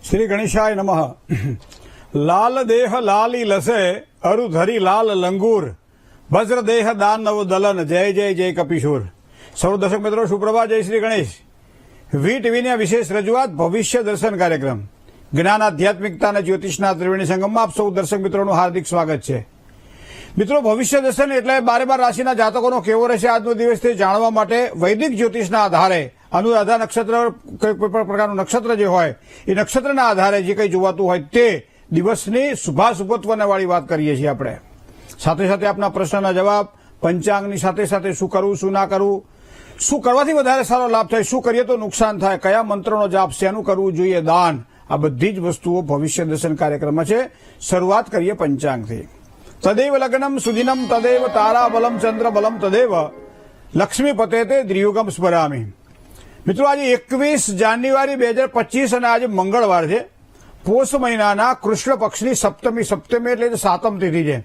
શ્રી ગણેશાય નમઃ. લાલ દેહ લાલી લસે અરુ ધરી લાલ લંગૂર વજ્ર દેહ દાનવ દલન જય જય જય કપિશોર. સૌ દર્શક મિત્રો સુપ્રભાત, જય શ્રી ગણેશ. વી ટીવીની વિશેષ રજૂઆત ભવિષ્ય દર્શન કાર્યક્રમ જ્ઞાન આધ્યાત્મિકતા અને જ્યોતિષના ત્રિવેણી સંગમમાં આપ સૌ દર્શક મિત્રોનું હાર્દિક સ્વાગત છે. મિત્રો, ભવિષ્ય દર્શન એટલે 12 રાશિના જાતકોનો કેવો રહેશે આજનો દિવસ તે જાણવા માટે વૈદિક જ્યોતિષના આધારે અનુરાધા નક્ષત્ર, કોઈ પણ પ્રકારનું નક્ષત્ર જે હોય એ નક્ષત્રના આધારે જે કંઈ જોવાતું હોય તે દિવસની શુભાશુભત્વને વાળી વાત કરીએ છીએ આપણે. સાથે સાથે આપના પ્રશ્નના જવાબ, પંચાંગની સાથે સાથે શું કરવું શું ના કરવું, શું કરવાથી વધારે સારો લાભ થાય, શું કરીએ તો નુકસાન થાય, કયા મંત્રનો જાપ, શેનું કરવું જોઈએ, દાન, આ બધી જ વસ્તુઓ ભવિષ્ય દર્શન કાર્યક્રમમાં છે. શરૂઆત કરીએ પંચાંગથી. તદેવ લગ્નમ સુદિનમ તદેવ તારાબલમ ચંદ્રબલમ તદેવ લક્ષ્મીપતે તે દ્રિયુગમ સ્મરામી. મિત્રો, આજે 21 જાન્યુઆરી 2025 અને આજે મંગળવાર છે. પોષ મહિનાના કૃષ્ણ પક્ષની સપ્તમી એટલે 7મ તિથિ છે.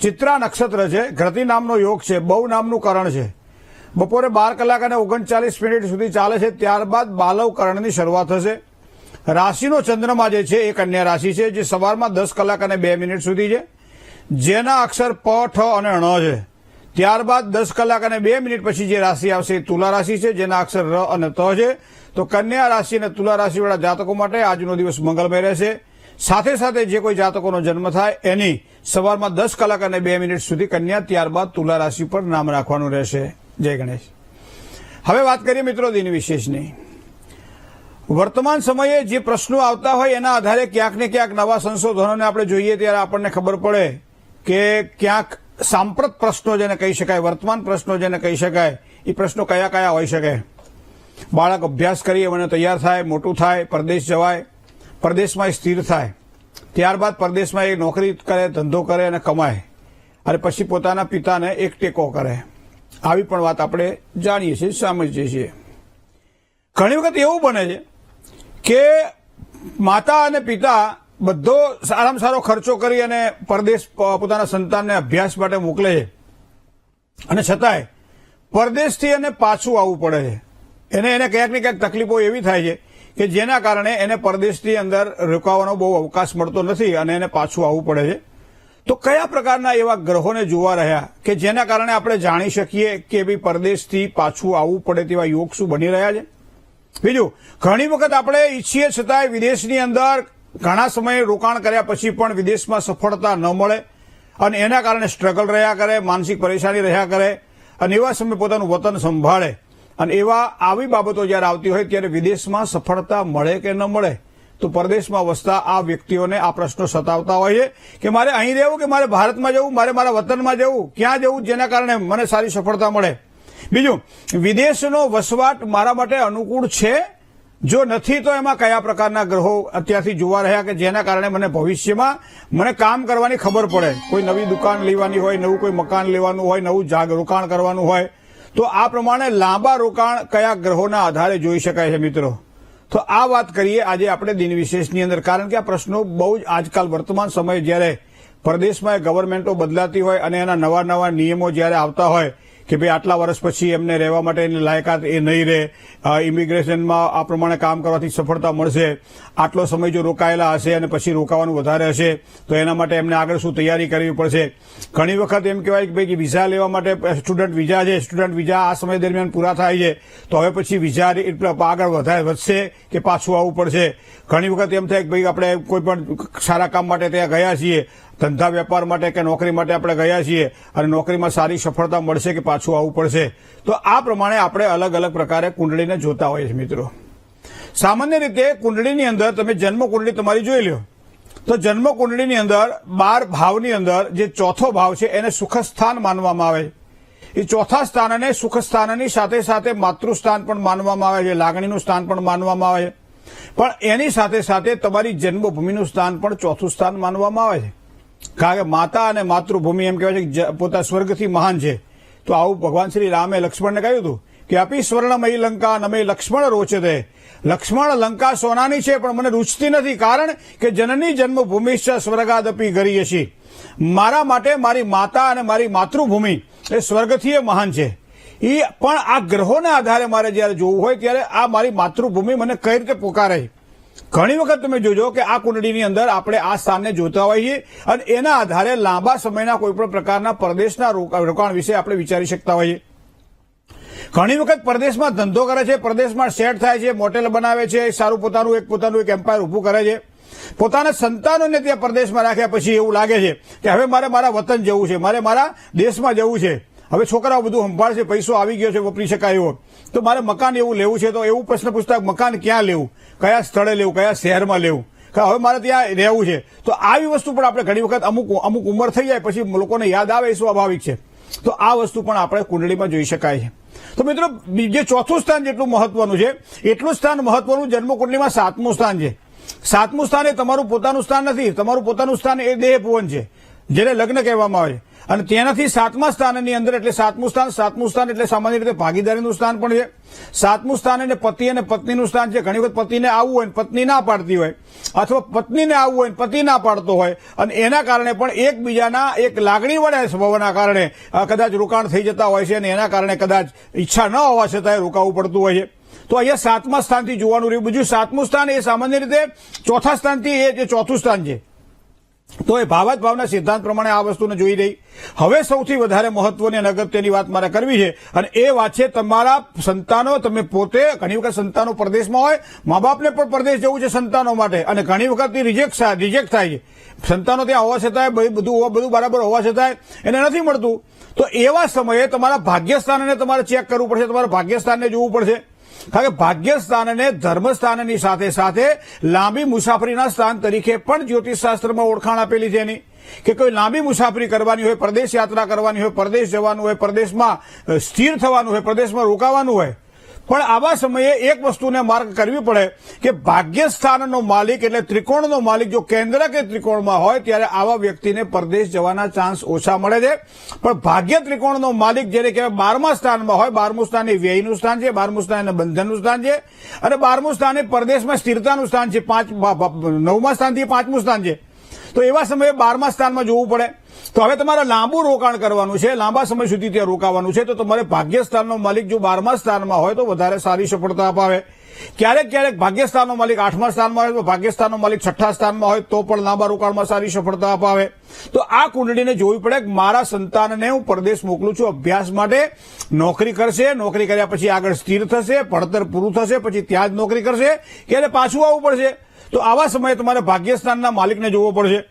ચિત્રા નક્ષત્ર છે, ઘ્રતિ નામનો યોગ છે, બહુ નામનું કરણ છે. બપોરે 12 કલાક અને 39 મિનિટ સુધી ચાલે છે. ત્યારબાદ બાલવ કરણની શરૂઆત થશે. રાશિનો ચંદ્રમા જે છે એ કન્યા રાશિ છે, જે સવારમાં 10 કલાક અને 2 મિનિટ સુધી છે, જેના અક્ષર પ, ઠ અને ણ છે. ત્યારબાદ 10 કલાક અને 2 મિનિટ પછી જે રાશિ આવશે એ તુલા રાશિ છે, જેના અક્ષર ર અને ત છે. તો કન્યા રાશિ અને તુલા રાશિવાળા જાતકો માટે આજનો દિવસ મંગળમય રહેશે. સાથે સાથે જે કોઈ જાતકોનો જન્મ થાય એની સવારમાં 10 કલાક અને 2 મિનિટ સુધી કન્યા, ત્યારબાદ તુલા રાશિ પર નામ રાખવાનું રહેશે. જય ગણેશ. હવે વાત કરીએ મિત્રો દિન વિશેષની. વર્તમાન સમયે જે પ્રશ્નો આવતા હોય એના આધારે ક્યાંક ને ક્યાંક નવા સંશોધનોને આપણે જોઈએ ત્યારે આપણને ખબર પડે કે ક્યાંક સાંપ્રત પ્રશ્નો જેને કહી શકાય, વર્તમાન પ્રશ્નો જેને કહી શકાય, એ પ્રશ્નો કયા કયા હોઈ શકે. બાળક અભ્યાસ કરી મને તૈયાર થાય, મોટું થાય, પરદેશ જવાય, પરદેશમાં સ્થિર થાય, ત્યારબાદ પરદેશમાં એ નોકરી કરે, ધંધો કરે અને કમાય, અને પછી પોતાના પિતાને એક ટેકો કરે. આવી પણ વાત આપણે જાણીએ છીએ, સમજીએ છીએ. ઘણી વખત એવું બને છે કે માતા અને પિતા બધો સારામાં સારો ખર્ચો કરી અને પરદેશ પોતાના સંતાનને અભ્યાસ માટે મોકલે છે, અને છતાંય પરદેશથી એને પાછું આવવું પડે છે. એને ક્યાંક ને ક્યાંક તકલીફો એવી થાય છે કે જેના કારણે એને પરદેશની અંદર રોકાવાનો બહુ અવકાશ મળતો નથી અને એને પાછું આવવું પડે છે. તો કયા પ્રકારના એવા ગ્રહોને જોવા રહ્યા કે જેના કારણે આપણે જાણી શકીએ કે ભાઈ પરદેશથી પાછું આવવું પડે તેવા યોગ શું બની રહ્યા છે? બીજું, ઘણી વખત આપણે ઈચ્છીએ છતાંય વિદેશની અંદર ઘણા સમય રોકાણ કર્યા પછી પણ વિદેશમાં સફળતા ન મળે અને એના કારણે સ્ટ્રગલ રહ્યા કરે, માનસિક પરેશાની રહ્યા કરે, અને એવા સમયે પોતાનું વતન સંભાળે, અને આવી બાબતો જ્યારે આવતી હોય ત્યારે વિદેશમાં સફળતા મળે કે ન મળે, તો પરદેશમાં વસતા આ વ્યક્તિઓને આ પ્રશ્નો સતાવતા હોય છે કે મારે અહીં રહેવું કે મારે ભારતમાં જવું, મારે મારા વતનમાં જવું, ક્યાં જવું જેના કારણે મને સારી સફળતા મળે. બીજું, વિદેશનો વસવાટ મારા માટે અનુકૂળ છે? જો નથી તો એમાં કયા પ્રકારના ગ્રહો અત્યારથી જોવા રહ્યા કે જેના કારણે મને ભવિષ્યમાં મને કામ કરવાની ખબર પડે. કોઈ નવી દુકાન લેવાની હોય, નવું કોઈ મકાન લેવાનું હોય, નવું રોકાણ કરવાનું હોય, તો આ પ્રમાણે લાંબા રોકાણ કયા ગ્રહોના આધારે જોઈ શકાય છે મિત્રો? તો આ વાત કરીએ આજે આપણે દિન વિશેષની અંદર, કારણ કે આ પ્રશ્નો બહુ જ આજકાલ વર્તમાન સમયે જ્યારે પરદેશમાં ગવર્મેન્ટો બદલાતી હોય અને એના નવા નવા નિયમો જ્યારે આવતા હોય કે ભાઈ આટલા વર્ષ પછી એમને રહેવા માટેની લાયકાત એ નહીં રહે, ઇમિગ્રેશનમાં આ પ્રમાણે કામ કરવાથી સફળતા મળશે, આટલો સમય જો રોકાયેલા હશે અને પછી રોકાવાનું વધારે હશે તો એના માટે એમને આગળ શું તૈયારી કરવી પડશે. ઘણી વખત એમ કહેવાય કે ભાઈ વિઝા લેવા માટે સ્ટુડન્ટ વિઝા છે, સ્ટુડન્ટ વિઝા આ સમય દરમિયાન પૂરા થાય છે તો હવે પછી વિઝા આગળ વધશે કે પાછું આવવું પડશે. ઘણી વખત એમ થાય કે ભાઈ આપણે કોઈ પણ સારા કામ માટે ત્યાં ગયા છીએ, ધંધા વેપાર માટે કે નોકરી માટે આપણે ગયા છીએ અને નોકરીમાં સારી સફળતા મળશે કે પાછું આવવું પડશે. તો આ પ્રમાણે આપણે અલગ અલગ પ્રકારે કુંડળીને જોતા હોઈએ છીએ મિત્રો. સામાન્ય રીતે કુંડળીની અંદર તમે જન્મ કુંડળી તમારી જોઈ લો તો જન્મ કુંડળીની અંદર 12 ભાવની અંદર જે ચોથો ભાવ છે એને સુખસ્થાન માનવામાં આવે છે. એ ચોથા સ્થાનને સુખસ્થાનની સાથે સાથે માતૃસ્થાન પણ માનવામાં આવે છે, લાગણીનું સ્થાન પણ માનવામાં આવે છે, પણ એની સાથે સાથે તમારી જન્મભૂમિનું સ્થાન પણ ચોથું સ્થાન માનવામાં આવે છે. કારણ કે માતા અને માતૃભૂમિ એમ કહેવાય છે કે પોતા સ્વર્ગથી મહાન છે. તો આવું ભગવાન શ્રી રામે લક્ષ્મણને કહ્યું હતું કે અપી સ્વર્ણમયી લંકા નમે લક્ષ્મણ રોચતે. લક્ષ્મણ, લંકા સોનાની છે પણ મને રૂચતી નથી, કારણ કે જનની જન્મભૂમિશ્ચ સ્વર્ગાદપી ગરીયસી. મારા માટે મારી માતા અને મારી માતૃભૂમિ એ સ્વર્ગથી મહાન છે. એ પણ આ ગ્રહોના આધારે મારે જ્યારે જોવું હોય ત્યારે આ મારી માતૃભૂમિ મને કઈ રીતે પોકારે ઘણી વખત તમે જોજો કે આ કુંડળીની અંદર આપણે આ સ્થાનને જોતા હોઈએ છીએ અને એના આધારે લાંબા સમયના કોઈપણ પ્રકારના પરદેશના રોકાણ વિશે આપણે વિચારી શકતા હોઈએ. ઘણી વખત પરદેશમાં ધંધો કરે છે, પરદેશમાં સેટ થાય છે, મોટેલ બનાવે છે, સારું પોતાનું એક એમ્પાયર ઊભું કરે છે. પોતાના સંતાનોને ત્યાં પરદેશમાં રાખ્યા પછી એવું લાગે છે કે હવે મારે મારા વતન જવું છે, મારે મારા દેશમાં જવું છે. હવે છોકરાઓ બધું સંભાળશે, પૈસો આવી ગયો છે, વપરી શકાય એવો, તો મારે મકાન એવું લેવું છે. તો એવું પ્રશ્ન પૂછતા મકાન ક્યાં લેવું, કયા સ્થળે લેવું, કયા શહેરમાં લેવું, હવે મારે ત્યાં રહેવું છે. તો આવી વસ્તુ પણ આપણે ઘણી વખત અમુક ઉંમર થઈ જાય પછી લોકોને યાદ આવે એ સ્વાભાવિક છે. તો આ વસ્તુ પણ આપણે કુંડળીમાં જોઈ શકાય છે. તો મિત્રો, જે ચોથું સ્થાન જેટલું મહત્વનું છે એટલું સ્થાન મહત્વનું જન્મકુંડલીમાં 7મું સ્થાન છે. 7મું સ્થાન એ તમારું પોતાનું સ્થાન નથી. તમારું પોતાનું સ્થાન એ દેહ ભુવન છે, જેને લગ્ન કહેવામાં આવે છે. અને તેનાથી 7મા સ્થાનની અંદર એટલે 7મું સ્થાન એટલે સામાન્ય રીતે ભાગીદારીનું સ્થાન પણ છે. 7મું સ્થાન એટલે પતિ અને પત્નીનું સ્થાન છે. ઘણી વખત પતિને આવવું હોય, પત્ની ના પાડતી હોય, અથવા પત્નીને આવવું હોય, પતિ ના પાડતો હોય, અને એના કારણે પણ એકબીજાના એક લાગણી વડે સ્વભાવના કારણે કદાચ રોકાણ થઈ જતા હોય છે, અને એના કારણે કદાચ ઈચ્છા ન હોવા છતાં રોકાવું પડતું હોય છે. તો અહીંયા 7મા સ્થાનથી જોવાનું રહ્યું. બીજું 7મું સ્થાન એ સામાન્ય રીતે ચોથા સ્થાનથી એ જે ચોથું સ્થાન છે. તો એ ભાવાના સિદ્ધાંત પ્રમાણે આ વસ્તુને જોઈ રહી. હવે સૌથી વધારે મહત્વની અને અગત્યની વાત મારે કરવી છે, અને એ વાત છે તમારા સંતાનો. તમે પોતે ઘણી વખત સંતાનો પરદેશમાં હોય, મા બાપને પણ પરદેશ જવું છે સંતાનો માટે, અને ઘણી વખત રિજેક્ટ થાય છે. સંતાનો ત્યાં હોવા છતાંય બધું બરાબર હોવા છતાંય એને નથી મળતું. તો એવા સમયે તમારા ભાગ્યસ્થાનને તમારે ચેક કરવું પડશે, તમારા ભાગ્યસ્થાનને જોવું પડશે. કારણ કે ભાગ્યસ્થાનને ધર્મસ્થાનની સાથે સાથે લાંબી મુસાફરીના સ્થાન તરીકે પણ જ્યોતિષશાસ્ત્રમાં ઓળખાણ આપેલી છે એની, કે કોઈ લાંબી મુસાફરી કરવાની હોય, પરદેશ યાત્રા કરવાની હોય, પરદેશ જવાનું હોય, પરદેશમાં સ્થિર થવાનું હોય, પ્રદેશમાં રોકાવાનું હોય. પણ આવા સમયે એક વસ્તુને માર્ક કરવી પડે કે ભાગ્યસ્થાનનો માલિક એટલે ત્રિકોણનો માલિક જો કેન્દ્ર કે ત્રિકોણમાં હોય ત્યારે આવા વ્યક્તિને પરદેશ જવાના ચાન્સ ઓછા મળે છે. પણ ભાગ્ય ત્રિકોણનો માલિક જેને કહેવાય 12મા સ્થાનમાં હોય, 12મું સ્થાન એ વ્યયનું સ્થાન છે, 12મું સ્થાન એ બંધનનું સ્થાન છે, અને 12મું સ્થાન એ પરદેશમાં સ્થિરતાનું સ્થાન છે, 9મા સ્થાનથી 5મું સ્થાન છે. તો એવા સમયે 12મા સ્થાનમાં જોવું પડે. તો હવે તમારે લાંબુ રોકાણ કરવાનું છે, લાંબા સમય સુધી ત્યાં રોકાવાનું છે, તો તમારે ભાગ્યસ્થાનનો માલિક જો 12મા સ્થાનમાં હોય તો વધારે સારી સફળતા અપાવે. ક્યારેક ભાગ્યસ્થાનનો માલિક 8મા સ્થાનમાં હોય, તો ભાગ્યસ્થાનનો માલિક 6ઠ્ઠા સ્થાનમાં હોય તો પણ લાંબા રોકાણમાં સારી સફળતા અપાવે. તો આ કુંડળીને જોવી પડે કે મારા સંતાનને હું પરદેશ મોકલું છું અભ્યાસ માટે, નોકરી કરશે, નોકરી કર્યા પછી આગળ સ્થિર થશે, ભણતર પૂરું થશે, પછી ત્યાં જ નોકરી કરશે કે એને પાછું આવવું પડશે. તો આવા સમયે તમારે ભાગ્યસ્થાનના માલિકને જોવો પડશે.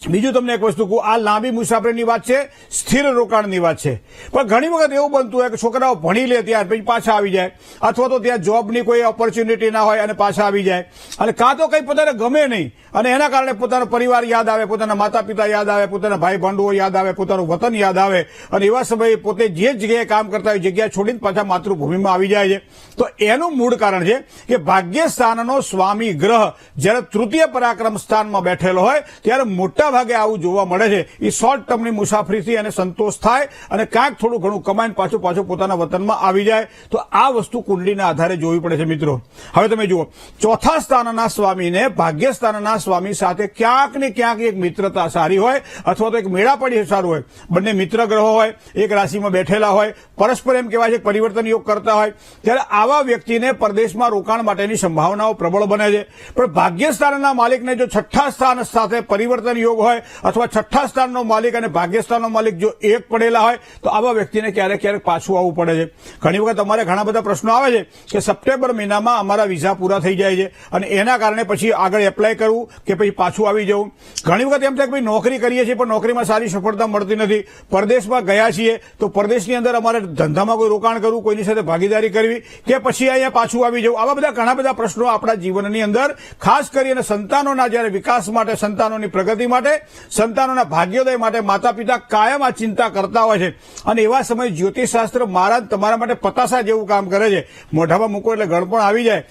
બીજું તમને એક વસ્તુ કહું, આ લાંબી મુસાફરીની વાત છે, સ્થિર રોકાણની વાત છે. પણ ઘણી વખત એવું બનતું હોય કે છોકરાઓ ભણી લે ત્યાર પછી પાછા આવી જાય, અથવા તો ત્યાં જોબની કોઈ ઓપોર્ચ્યુનિટી ના હોય અને પાછા આવી જાય, અને કાં તો કંઈ પોતાને ગમે નહીં અને એના કારણે પોતાનો પરિવાર યાદ આવે, પોતાના માતા પિતા યાદ આવે, પોતાના ભાઈ બંધુઓ યાદ આવે, પોતાનું વતન યાદ આવે, અને એવા સમયે પોતે જે જગ્યાએ કામ કરતા હોય જગ્યા છોડીને પાછા માતૃભૂમિમાં આવી જાય છે. તો એનું મૂળ કારણ છે કે ભાગ્યસ્થાનનો સ્વામી ગ્રહ જ્યારે તૃતીય પરાક્રમ સ્થાનમાં બેઠેલો હોય ત્યારે મોટા ભાગે આવું જોવા મળે છે. એ શોર્ટ ટર્મની મુસાફરીથી અને સંતોષ થાય અને ક્યાંક થોડું ઘણું કમાઈને પાછું પોતાના વતનમાં આવી જાય. તો આ વસ્તુ કુંડળીના આધારે જોવી પડે છે મિત્રો. હવે તમે જુઓ, ચોથા સ્થાનના સ્વામીને ભાગ્યસ્થાનના સ્વામી સાથે ક્યાંક ને ક્યાંક એક મિત્રતા સારી હોય, અથવા તો એક મેળાપડી સારું હોય, બંને મિત્ર ગ્રહો હોય, એક રાશિમાં બેઠેલા હોય, પરસ્પર એમ કહેવાય છે પરિવર્તન યોગ કરતા હોય, ત્યારે આવા વ્યક્તિને પરદેશમાં રોકાણ માટેની સંભાવનાઓ પ્રબળ બને છે. પણ ભાગ્યસ્થાનના માલિકને જો 6ઠ્ઠા સ્થાન સાથે પરિવર્તન યોગ હોય, અથવા 6ઠ્ઠા સ્થાનનો માલિક અને ભાગ્યસ્થાનનો માલિક જો એક પડેલા હોય તો આવા વ્યક્તિને ક્યારેક પાછું આવવું પડે છે. ઘણી વખત અમારે ઘણા બધા પ્રશ્નો આવે છે કે સપ્ટેમ્બર મહિનામાં અમારા વિઝા પૂરા થઈ જાય છે અને એના કારણે પછી આગળ એપ્લાય કરવું કે પછી પાછું આવી જવું. ઘણી વખત એમ થાય કે ભાઈ નોકરી કરીએ છીએ પણ નોકરીમાં સારી સફળતા મળતી નથી, પરદેશમાં ગયા છીએ તો પરદેશની અંદર અમારે ધંધામાં કોઈ રોકાણ કરવું, કોઈની સાથે ભાગીદારી કરવી કે પછી અહીંયા પાછું આવી જવું. આવા બધા ઘણા બધા પ્રશ્નો આપણા જીવનની અંદર ખાસ કરીને સંતાનોના જ્યારે વિકાસ માટે, સંતાનોની પ્રગતિ માટે, સંતાનોના ભાગ્યોદય માટે માતા પિતા કાયમ આ ચિંતા કરતા હોય છે. અને એવા સમયે જ્યોતિષશાસ્ત્ર તમારા માટે પતાસા જેવું કામ કરે છે. મોઢામાં મૂકો એટલે ગળપણ આવી જાય,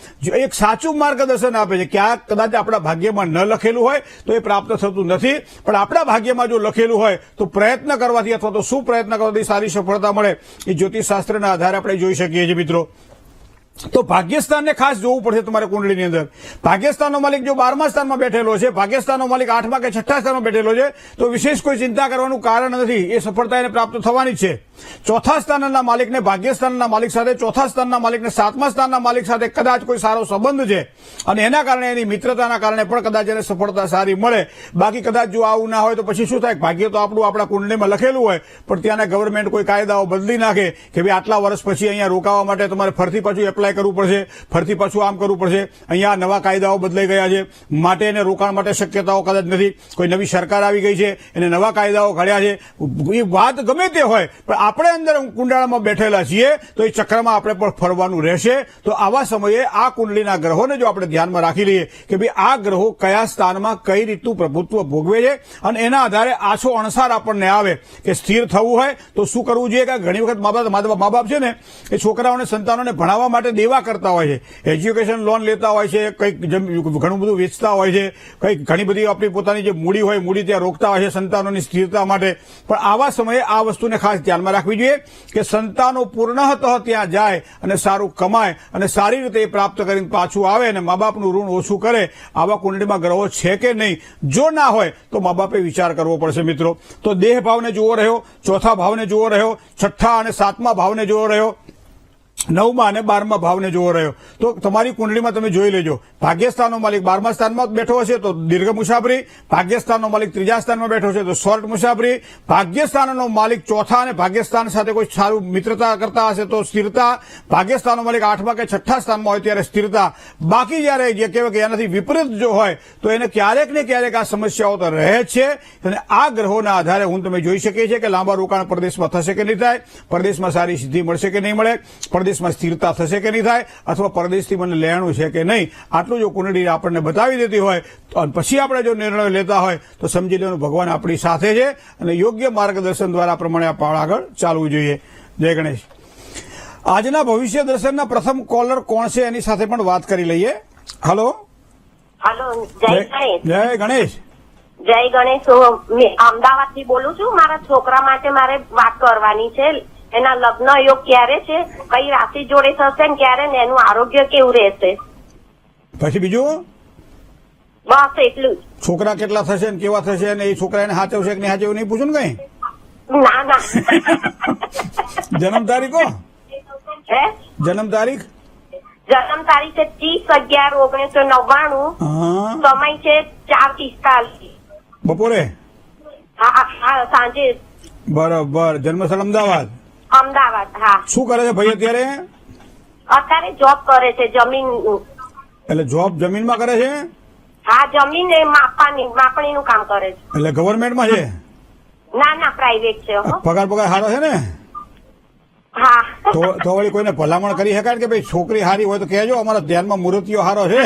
એક સાચું માર્ગદર્શન આપે છે. ક્યાંક કદાચ આપણા ભાગ્યમાં ન લખેલું હોય તો એ પ્રાપ્ત થતું નથી, પણ આપણા ભાગ્યમાં જો લખેલું હોય તો પ્રયત્ન કરવાથી અથવા તો શું પ્રયત્ન કરવાથી સારી સફળતા મળે એ જ્યોતિષશાસ્ત્રના આધારે આપણે જોઈ શકીએ છીએ મિત્રો. તો ભાગ્યસ્થાનને ખાસ જોવું પડશે તમારે કુંડળીની અંદર. ભાગ્યસ્થાનનો માલિક જો 12મા સ્થાનમાં બેઠેલો છે, ભાગ્યસ્થાનનો માલિક 8મા કે 6ઠ્ઠા સ્થાનમાં બેઠેલો છે તો વિશેષ કોઈ ચિંતા કરવાનું કારણ નથી, એ સફળતા એને પ્રાપ્ત થવાની જ છે. ચોથા સ્થાનના માલિકને ભાગ્ય સ્થાનના માલિક સાથે, ચોથા સ્થાનના માલિકને સાતમા સ્થાનના માલિક સાથે કદાચ કોઈ સારો સંબંધ છે અને એના કારણે એની મિત્રતાના કારણે પણ કદાચ એને સફળતા સારી મળે. બાકી કદાચ જો આવું ના હોય તો પછી શું થાય, ભાગ્ય તો આપણું આપણા કુંડળીમાં લખેલું હોય પણ ત્યાંના ગવર્મેન્ટ કોઈ કાયદાઓ બદલી નાખે કે ભાઈ આટલા વર્ષ પછી અહીંયા રોકાવા માટે તમારે ફરતી પાછું એપ્લાય કરવું પડશે, ફરતી પાછું આમ કરવું પડશે, અહીંયા નવા કાયદાઓ બદલાઈ ગયા છે માટે એને રોકાણ માટે શક્યતાઓ કદાચ નથી, કોઈ નવી સરકાર આવી ગઈ છે એને નવા કાયદાઓ ઘડ્યા છે. એ વાત ગમે તે હોય પણ આપણે અંદર કુંડાળામાં બેઠેલા છીએ તો એ ચક્રમાં આપણે પણ ફરવાનું રહેશે. તો આવા સમયે આ કુંડલીના ગ્રહોને જો આપણે ધ્યાનમાં રાખી લઈએ કે ભાઈ આ ગ્રહો કયા સ્થાનમાં કઈ રીતનું પ્રભુત્વ ભોગવે છે અને એના આધારે આછો અણસાર આપણને આવે કે સ્થિર થવું હોય તો શું કરવું જોઈએ. કે ઘણી વખત મા બાપ છે ને એ છોકરાઓને સંતાનોને ભણાવવા માટે દેવા કરતા હોય છે, એજ્યુકેશન લોન લેતા હોય છે, કંઈક ઘણું બધું વેચતા હોય છે, કંઈક ઘણી બધી આપણી પોતાની જે મૂડી હોય મૂડી ત્યાં રોકતા હોય છે સંતાનોની સ્થિરતા માટે. પણ આવા સમયે આ વસ્તુને ખાસ ધ્યાનમાં રાખવી જોઈએ કે સંતાનો પૂર્ણતઃ ત્યાં જાય અને સારું કમાય અને સારી રીતે એ પ્રાપ્ત કરીને પાછું આવે અને મા બાપનું ઋણ ઓછું કરે. આવા કુંડળીમાં ગ્રહો છે કે નહીં, જો ના હોય તો મા બાપે વિચાર કરવો પડશે મિત્રો. તો દેહ ભાવને જોવો રહ્યો, ચોથા ભાવને જોવો રહ્યો, છઠ્ઠા અને સાતમા ભાવને જોવો રહ્યો, નવમા અને 12મા ભાવને જોવો રહ્યો. તો તમારી કુંડળીમાં તમે જોઈ લેજો, ભાગ્યસ્થાનનો માલિક 12મા સ્થાનમાં બેઠો હશે તો દીર્ઘ મુસાફરી, ભાગ્યસ્થાનનો માલિક 3જા સ્થાનમાં બેઠો છે તો શોર્ટ મુસાફરી, ભાગ્યસ્થાનનો માલિક ચોથા અને ભાગ્યસ્થાન સાથે કોઈ સારું મિત્રતા કરતા હશે તો સ્થિરતા, ભાગ્યસ્થાનનો માલિક 8મા કે 6ઠ્ઠા સ્થાનમાં હોય ત્યારે સ્થિરતા. બાકી જયારે જે કહેવાય કે એનાથી વિપરીત જો હોય તો એને ક્યારેક ને ક્યારેક આ સમસ્યાઓ તો રહે જ છે. અને આ ગ્રહોના આધારે હું તમે જોઈ શકીએ છીએ કે લાંબા રોકાણ પરદેશમાં થશે કે નહીં થાય, પરદેશમાં સારી સિદ્ધિ મળશે કે નહીં મળે, પરદેશમાં સ્થિરતા થશે કે નહીં થાય, અથવા પરદેશથી મને લેણું છે કે નહીં. આટલું જો કુંડળી આપણને બતાવી દેતી હોય તો પછી આપણે જો નિર્ણય લેતા હોય તો સમજી લેવાનું ભગવાન આપણી સાથે છે અને યોગ્ય માર્ગદર્શન દ્વારા પ્રમાણે આપણે આગળ ચાલવું જોઈએ. જય ગણેશ. આજના ભવિષ્ય દર્શનના પ્રથમ કોલર કોણ છે એની સાથે પણ વાત કરી લઈએ. હલો. જય ગણેશ. જય ગણેશ. હું અમદાવાદથી બોલું છું. મારા છોકરા માટે મારે વાત કરવાની છે. એના લગ્ન યોગ ક્યારે છે, કઈ રાશિ જોડે થશે ને ક્યારે, ને એનું આરોગ્ય કેવું રહેશે. પછી બીજું બસ એટલું જ. છોકરા કેટલા થશે ને કેવા થશે ને એ છોકરા એને સાચવશે કે નહીં સાચવું નહીં પૂછું ને કઈ. ના ના. જન્મ તારીખો, હે જન્મ તારીખ જન્મ તારીખ છે 30/11/1999. સમય છે 4:45 બપોરે. હા સાંજે. બરાબર. જન્મસ્થળ અમદાવાદ. અમદાવાદ. હા. શું કરે છે ભાઈ અત્યારે? અત્યારે જોબ કરે છે જમીન. એટલે જોબ જમીનમાં કરે છે? હા, જમીન માપણીનું કામ કરે છે. એટલે ગવર્મેન્ટમાં છે? ના ના, પ્રાઇવેટ છે. પગાર સારો છે ને? હા. તો વળી કોઈને ભલામણ કરી શકાય કે ભાઈ છોકરી સારી હોય તો કહેજો, અમારા ધ્યાનમાં મૂર્તિઓ સારો છે.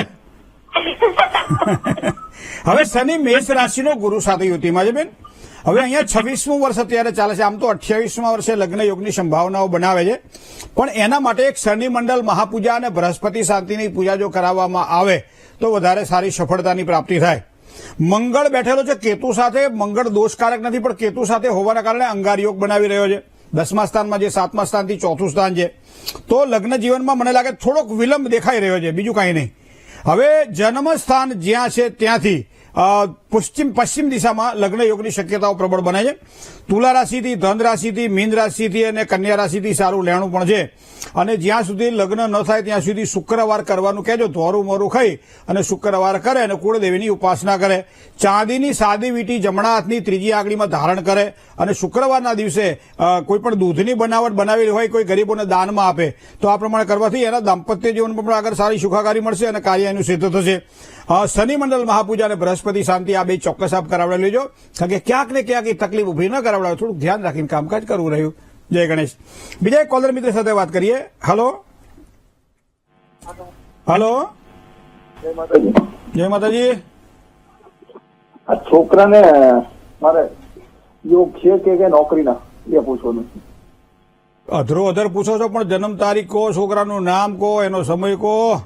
હવે શનિ મેષ રાશિનો ગુરુ સાથે યુતિમાં છે બેન. હવે અહીંયા 26મું વર્ષ અત્યારે ચાલે છે. આમ તો 28મા વર્ષે લગ્ન યોગની સંભાવનાઓ બનાવે છે પણ એના માટે એક શનિ મંડળ મહાપૂજા અને બૃહસ્પતિ શાંતિની પૂજા જો કરાવવામાં આવે તો વધારે સારી સફળતાની પ્રાપ્તિ થાય. મંગળ બેઠેલો છે કેતુ સાથે. મંગળ દોષકારક નથી પણ કેતુ સાથે હોવાના કારણે અંગાર યોગ બનાવી રહ્યો છે 10મા સ્થાનમાં, જે 7મા સ્થાનથી 4થું સ્થાન છે. તો લગ્ન જીવનમાં મને લાગે થોડોક વિલંબ દેખાઈ રહ્યો છે, બીજું કાંઈ નહીં. હવે જન્મ સ્થાન જ્યાં છે ત્યાંથી પશ્ચિમ દિશામાં લગ્ન યોગની શક્યતાઓ પ્રબળ બને છે. તુલા રાશિથી, ધન રાશિથી, મીન રાશિથી અને કન્યા રાશિથી સારું લેણું પણ છે. અને જ્યાં સુધી લગ્ન ન થાય ત્યાં સુધી શુક્રવાર કરવાનું કહેજો. ધોરું મોરું ખાઈ અને શુક્રવાર કરે અને કુળદેવીની ઉપાસના કરે. ચાંદીની સાદી વીંટી જમણા હાથની ત્રીજી આંગળીમાં ધારણ કરે અને શુક્રવારના દિવસે કોઈ પણ દૂધની બનાવટ બનાવેલી હોય કોઈ ગરીબોને દાનમાં આપે તો આ પ્રમાણે કરવાથી એના દાંપત્ય જીવનમાં પણ આગળ સારી સુખાકારી મળશે અને કાર્ય એનું સિદ્ધ થશે. શનિ મંડળ મહાપૂજા અને બૃહસ્પતિ શાંતિ આ બે ચોક્કસ આપ કરાવડાવી લેજો, કારણ કે ક્યાંક ને ક્યાંક એ તકલીફ ઉભી ન કરાવડાવે. થોડુંક ધ્યાન રાખીને કામકાજ કરવું રહ્યું. જય ગણેશ. બીજા એક કોલર મિત્ર સાથે વાત કરીએ. હલો. હલો. જય માતાજી. આ છોકરાને મારે યોગ છે કે નોકરીના એ પૂછવાનું. અધરો અધર પૂછો છો પણ જન્મ તારીખ કહો, છોકરાનું નામ કહો, એનો સમય કહો.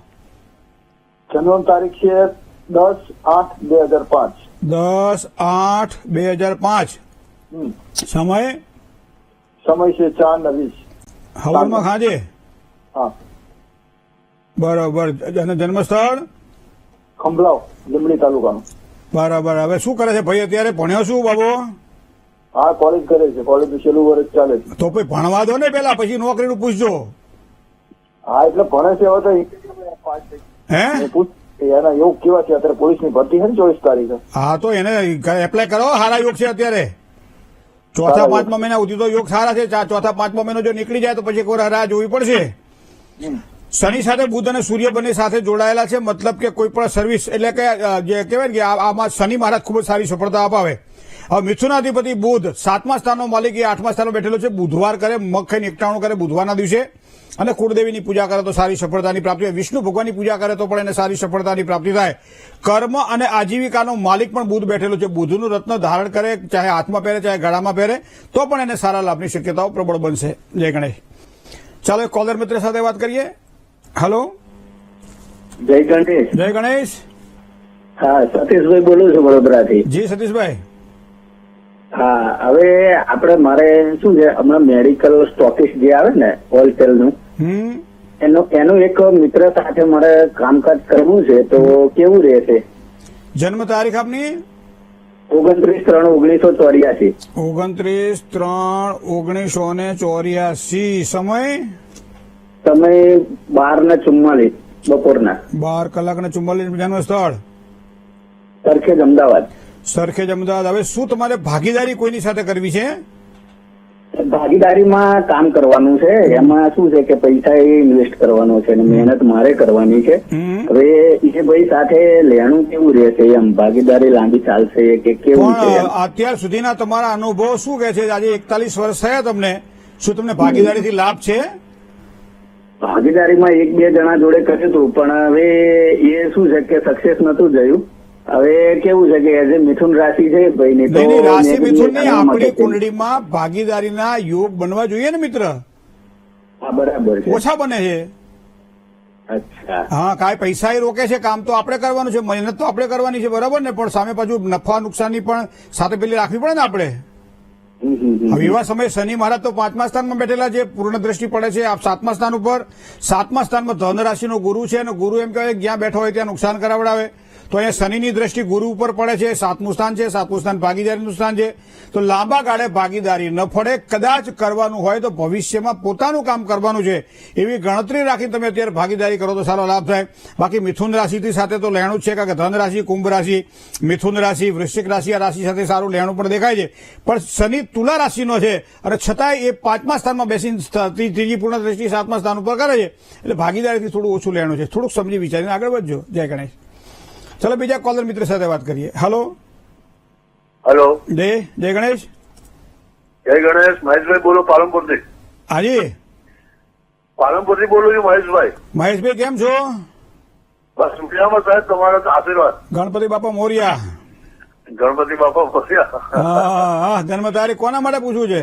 જન્મ તારીખ છે 10/8/2005. 10/8/2005. સમય છે 4:20 હવારમાં ખાજે. હા. બરાબર. અને જન્મસ્થળ ખંભલાવ, લીંબડી તાલુકાનું. બરાબર. હવે શું કરે છે ભાઈ અત્યારે? ભણ્યો શું બાબો? હા કોલેજ કરે છે, કોલેજનું છેલ્લું વર્ષ ચાલે છે. તો પછી ભણવા દો ને પેલા, પછી નોકરીનું પૂછજો. હા એટલે ભણે છે હવે તો હે એના યોગ કેવા છે અત્યારે? પોલીસની ભરતી છે ને 24 તારીખે. હા તો એને એપ્લાય કરો, સારા યોગ છે અત્યારે. ચોથા સારા પાંચમા મહિના સુધી તો યોગ સારા છે. ચોથા પાંચમા મહિનો જો નીકળી જાય તો પછી કોઈ રાહ જોવી પડશે. શનિ સાથે બુધ અને સૂર્ય બંને સાથે જોડાયેલા છે, મતલબ કે કોઈ પણ સર્વિસ એટલે કે જે કહેવાય ને કે આમાં શનિ મહારાજ ખૂબ જ સારી સફળતા અપાવે. હવે મિથુનાધિપતિ બુધ 7મા સ્થાનનો માલિક એ 8મા સ્થાનમાં બેઠેલો છે. બુધવાર કરે, મગ ખાઈને 91 કરે બુધવારના દિવસે, અને કુળદેવીની પૂજા કરે તો સારી સફળતાની પ્રાપ્તિ થાય. વિષ્ણુ ભગવાનની પૂજા કરે તો પણ એને સારી સફળતાની પ્રાપ્તિ થાય. કર્મ અને આજીવિકાનો માલિક પણ બુધ બેઠેલો છે. બુધનું રત્ન ધારણ કરે, ચાહે હાથમાં પહેરે ચાહે ગળામાં પહેરે, તો પણ એને સારા લાભની શક્યતાઓ પ્રબળ બનશે. જય ગણેશ. ચાલો એક કોલર મિત્ર સાથે વાત કરીએ. હેલો, જય ગણેશ. જય ગણેશ. હા, સતીશભાઈ બોલું છું વડોદરાથી. જી સતીશભાઈ. હા, હવે આપણે મારે શું છે, હમણાં મેડિકલ સ્ટોકિસ્ટ જે આવે ને હોલસેલનું, એનું એક મિત્ર સાથે મારે કામકાજ કરવું છે, તો કેવું રહેશે? જન્મ તારીખ આપની? 29/3/1984. 29/3/1984. સમય? સમય 12:44 બપોરના. 12 કલાક ને 44 જન્મ સ્થળ? સરખેજ અમદાવાદ. સરખેજ અમદાવાદ. હવે શું તમારે ભાગીદારી કોઈની સાથે કરવી છે? ભાગીદારીમાં કામ કરવાનું છે. એમાં શું છે કે પૈસા ઇન્વેસ્ટ કરવાનો છે અને મહેનત મારે કરવાની છે. હવે એ ભાઈ સાથે લેણું કેવું રહેશે? એમ ભાગીદારી લાંબી ચાલશે કે કેવું છે? પણ અત્યાર સુધીના તમારા અનુભવ શું કહે છે? આજે 41 વર્ષ થયા તમને, શું તમને ભાગીદારીથી લાભ છે? ભાગીદારીમાં 1-2 જણા જોડે કર્યું હતું, પણ હવે એ શું છે કે સક્સેસ નતું જયું. હવે કેવું છે કે એઝ એ મિથુન રાશિ છે ભાઈની, તો નહીં, રાશિ મિથુન નહીં, આપણી કુંડળીમાં ભાગીદારીના યોગ બનવા જોઈએ ને મિત્ર. હા, બરાબર છે. ઓછા બને છે. અચ્છા. હા, કાંઈ પૈસા રોકે છે, કામ તો આપણે કરવાનું છે, મહેનત તો આપણે કરવાની છે, બરાબર ને? પણ સામે પાછું નફા નુકસાનની પણ સાથે પેલી રાખવી પડે ને આપણે. હવે એવા સમયે શનિ મહારાજ તો 5મા સ્થાનમાં બેઠેલા છે, પૂર્ણ દ્રષ્ટિ પડે છે આપ 7મા સ્થાન ઉપર. 7મા સ્થાનમાં ધન રાશિનો ગુરુ છે, અને ગુરુ એમ કહેવાય જ્યાં બેઠો હોય ત્યાં નુકસાન કરાવડાવે. તો અહીંયા શનિની દ્રષ્ટિ ગુરુ ઉપર પડે છે. 7મું સ્થાન છે, 7મું સ્થાન ભાગીદારીનું સ્થાન છે. તો લાંબા ગાળે ભાગીદારી ન ફળે. કદાચ કરવાનું હોય તો ભવિષ્યમાં પોતાનું કામ કરવાનું છે એવી ગણતરી રાખી તમે અત્યારે ભાગીદારી કરો તો સારો લાભ થાય. બાકી મિથુન રાશિથી સાથે તો લેણું જ છે, કારણ કે ધન રાશિ, કુંભ રાશિ, મિથુન રાશિ, વૃશ્ચિક રાશિ, આ રાશિ સાથે સારું લેણું પણ દેખાય છે. પણ શનિ તુલા રાશિનો છે, અને છતાંય એ 5મા સ્થાનમાં બેસીને ત્રીજી પૂર્ણ દ્રષ્ટિ 7મા સ્થાન ઉપર કરે છે. એટલે ભાગીદારીથી થોડું ઓછું લેણું છે. થોડુંક સમજી વિચારીને આગળ વધજો. જય ગણેશ. ચલો બીજા કોલર મિત્ર સાથે વાત કરીએ. હેલો. હેલો. જય ગણેશ. જય ગણેશ. મહેશભાઈ બોલો, પાલનપુરથી. હાજી, પાલનપુરથી બોલું છું મહેશભાઈ. મહેશભાઈ કેમ છો? બસ મજામાં સાહેબ, તમારા આશીર્વાદ. ગણપતિ બાપા મોર્યા. ગણપતિ બાપા બોલ્યા. હા, જન્મ તારીખ કોના માટે પૂછવું છે?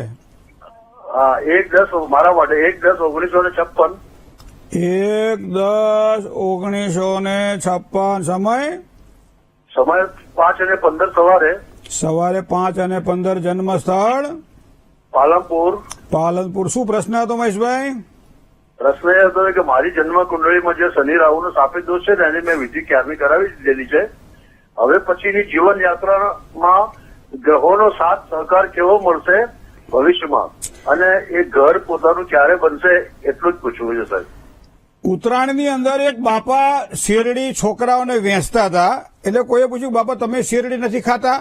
હા, 1-10 મારા માટે 1-10-1956. 1-10-1956. સમય? સમય 5:15 સવારે. સવારે 5:15. જન્મ સ્થળ? પાલનપુર. પાલનપુર. શું પ્રશ્ન હતો મહેશભાઈ? પ્રશ્ન એ હતો કે મારી જન્મ કુંડળીમાં જે શનિ રાહુનો સાપેક્ષ દોષ છે ને, એની મેં વિધિ ક્યારની કરાવી દીધેલી છે. હવે પછીની જીવન યાત્રામાં ગ્રહોનો સાથ સહકાર કેવો મળશે ભવિષ્યમાં, અને એ ઘર પોતાનું ક્યારે બનશે એટલું જ પૂછવું છે સાહેબ. ઉત્તરાયણની અંદર એક બાપા શેરડી છોકરાઓને વેચતા હતા. એટલે કોઈએ પૂછ્યું, બાપા તમે શેરડી નથી ખાતા?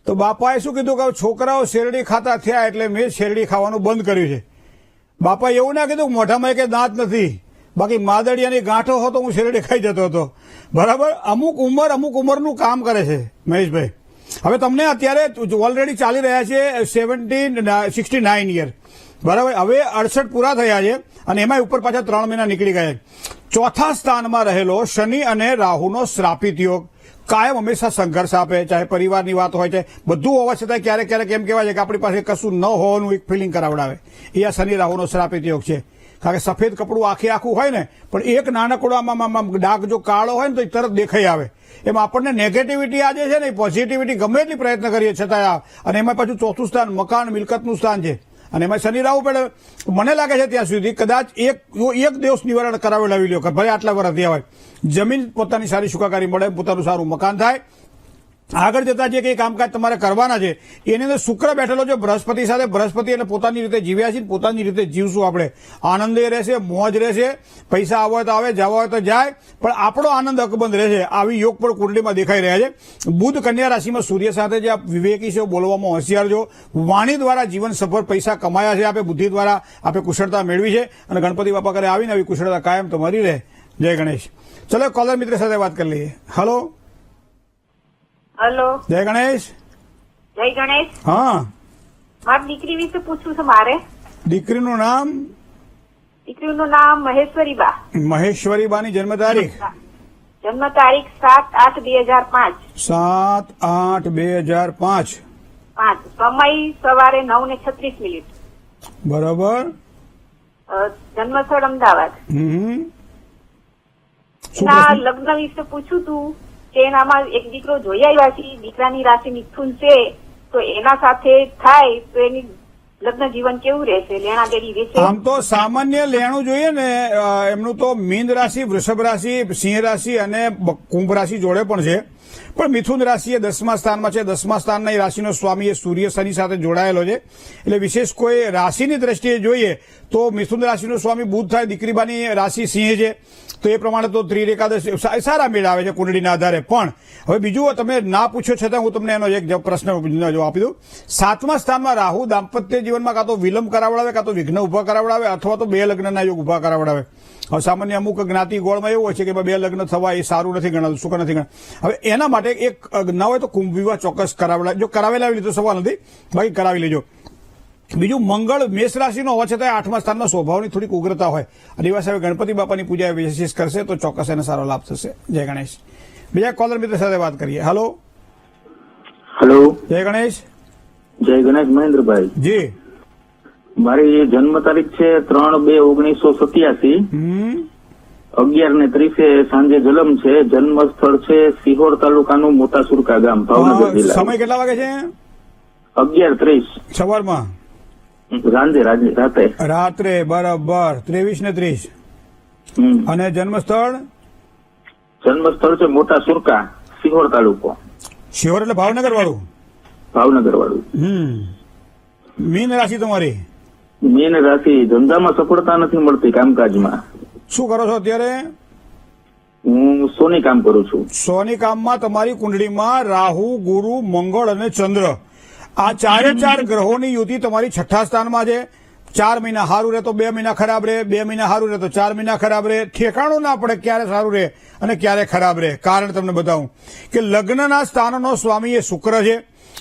તો બાપાએ શું કીધું કે છોકરાઓ શેરડી ખાતા થયા એટલે મેં શેરડી ખાવાનું બંધ કર્યું છે. બાપા એવું ના કીધું મોઢામાં કે દાંત નથી, બાકી માદડિયાની ગાંઠો હતો હું શેરડી ખાઈ જતો હતો. બરાબર, અમુક ઉંમરનું કામ કરે છે મહેશભાઈ. હવે તમને અત્યારે ઓલરેડી ચાલી રહ્યા છે 69 યર, બરાબર. હવે 68 પૂરા થયા છે, અને એમાં ઉપર પાછા 3 મહિના નીકળી ગયા. ચોથા સ્થાનમાં રહેલો શનિ અને રાહુનો શ્રાપિત યોગ કાયમ હંમેશા સંઘર્ષ આપે, ચાહે પરિવારની વાત હોય છે, બધું હોવા છતાં ક્યારેક ક્યારેક એમ કહેવાય છે કે આપણી પાસે કશું ન હોવાનું એક ફિલિંગ કરાવડાવે. એ આ શનિ રાહુનો શ્રાપિત યોગ છે. કારણ કે સફેદ કપડું આખું હોય ને, પણ એક નાનકડો આમાં ડાઘ જો કાળો હોય ને તો એ તરત દેખાઈ આવે. એમાં આપણને નેગેટિવિટી આજે છે ને, પોઝિટિવિટી ગમે એટલી પ્રયત્ન કરીએ છતાં, અને એમાં પાછું ચોથું સ્થાન મકાન મિલકતનું સ્થાન છે, અને એમાં શનિ રાહુ પડે. મને લાગે છે ત્યાં સુધી કદાચ એક દિવસ નિવારણ કરાવેલાવી લ્યો કે ભાઈ આટલા વર્ષ થયા હોય, જમીન પોતાની સારી સુખાકારી મળે, પોતાનું સારું મકાન થાય, આગળ જતા જે કંઈ કામકાજ તમારે કરવાના છે એની અંદર શુક્ર બેઠેલો છે બૃહસ્પતિ સાથે. બૃહસ્પતિ એટલે પોતાની રીતે જીવ્યા છીએ, પોતાની રીતે જીવશું આપણે. આનંદ રહેશે, મોજ રહેશે, પૈસા આવે તો આવે, જવા હોય તો જાય, પણ આપણો આનંદ અકબંધ રહેશે. આવી યોગ પણ કુંડલીમાં દેખાઈ રહ્યા છે. બુધ કન્યા રાશિમાં સૂર્ય સાથે જે આપ વિવેકી છે, બોલવામાં હોશિયાર છો, વાણી દ્વારા જીવન સફળ પૈસા કમાયા છે આપે, બુદ્ધિ દ્વારા આપે કુશળતા મેળવી છે અને ગણપતિ બાપા કરે આવીને આવી કુશળતા કાયમ તમારી રહે. જય ગણેશ. ચલો કોલર મિત્ર સાથે વાત કરી લઈએ. હલો, હલો, જય ગણેશ. જય ગણેશ. હા, મારી દીકરી વિશે પૂછવું છે મારે. દીકરીનું નામ? દીકરીનું નામ મહેશ્વરીબા. મહેશ્વરીબાની જન્મ તારીખ? જન્મ તારીખ 7/8/2005. 7/8/2005. સમય સવારે 9:36. બરાબર. જન્મસ્થળ અમદાવાદ. હમ. શું એના પ્રશ્ન? લગ્ન વિશે પૂછ્યું તું કે એનામાં એક દીકરો જોઈ આવ્યા છે, દીકરાની રાશિ મિથુન છે, તો એના સાથે થાય તો એની લગ્ન જીવન કેવું રહેશે, લેણા દેણી રહેશે? આમ તો સામાન્ય લેણું જોઈએ ને, એમનું તો મીન રાશિ, વૃષભ રાશિ, સિંહ રાશિ અને કુંભ રાશિ જોડે પણ છે. પણ મિથુન રાશિ એ 10મા સ્થાનમાં છે. 10મા સ્થાનના રાશિનો સ્વામી એ સૂર્ય શનિ સાથે જોડાયેલો છે. એટલે વિશેષ કોઈ રાશિની દ્રષ્ટિએ જોઈએ તો મિથુન રાશિનો સ્વામી બુધ થાય. દીકરીબાની રાશિ સિંહ છે, તો એ પ્રમાણે તો ત્રિરેકાદશ સારા મેળ આવે છે કુંડળીના આધારે. પણ હવે બીજું તમે ના પૂછ્યો છતાં હું તમને એનો એક પ્રશ્ન જવાબ આપી દઉં. 7મા સ્થાનમાં રાહુ દાંપત્ય જીવનમાં કાં તો વિલંબ કરાવડાવે, કાં તો વિઘ્ન ઉભા કરાવડાવે, અથવા તો બે લગ્નના યોગ ઉભા કરાવડાવે. હવે સામાન્ય અમુક જ્ઞાતિ ગોળમાં એવું હોય છે કે બે લગ્ન થવા એ સારું નથી ગણાતું, સુખ નથી ગણાતું. હવે એના માટે એક ના હોય તો કુંભ વિવાહ ચોક્કસ કરાવડાવે. જો કરાવેલા આવી તો સવાલ નથી, બાકી કરાવી લેજો. બીજું મંગળ મેષ રાશિનો હોવા છતાં 8મા સ્થાનમાં સ્વભાવની થોડીક ઉગ્રતા હોય અને એવા સાહેબ ગણપતિ બાપાની પૂજા વિશેષ કરશે તો ચોક્કસ એને સારો લાભ થશે. જય ગણેશ. બીજા કોલર મિત્ર સાથે વાત કરીએ. હલો, હેલો, જય ગણેશ. જય ગણેશ. મહેન્દ્રભાઈ, જી. મારી જન્મ તારીખ છે 3/2/1987. 11:30 સાંજે જન્મ છે. જન્મ સ્થળ છે સિહોર તાલુકાનું મોટા સુરકા ગામ, ભાવનગર જિલ્લા. સમય કેટલા વાગે છે? 11:30 સવારમાં? રાત્રે. રાત્રે. બરાબર. 23 ને 30. અને જન્મ સ્થળ? જન્મ સ્થળ છે મોટા સુરકા, સિહોર તાલુકો. શિહોર એટલે ભાવનગર વાળું? ભાવનગર વાળું. મીન રાશિ તમારી? મીન રાશિ. ધંધામાં સફળતા નથી મળતી, કામકાજમાં. શું કરો છો અત્યારે? હું સોની કામ કરું છું. સોની કામમાં તમારી કુંડળીમાં રાહુ, ગુરુ, મંગળ અને ચંદ્ર આ ચારે ચાર ગ્રહોની યુતિ તમારી 6ઠ્ઠા સ્થાનમાં છે. 4 મહિના સારું રહે તો 2 મહિના ખરાબ રહે, 2 મહિના સારું રહે તો 4 મહિના ખરાબ રહે. ઠેકાણું ના પડે ક્યારે સારું રહે અને ક્યારે ખરાબ રહે. કારણ તમને બતાવું કે લગ્નના સ્થાનનો સ્વામી એ શુક્ર છે.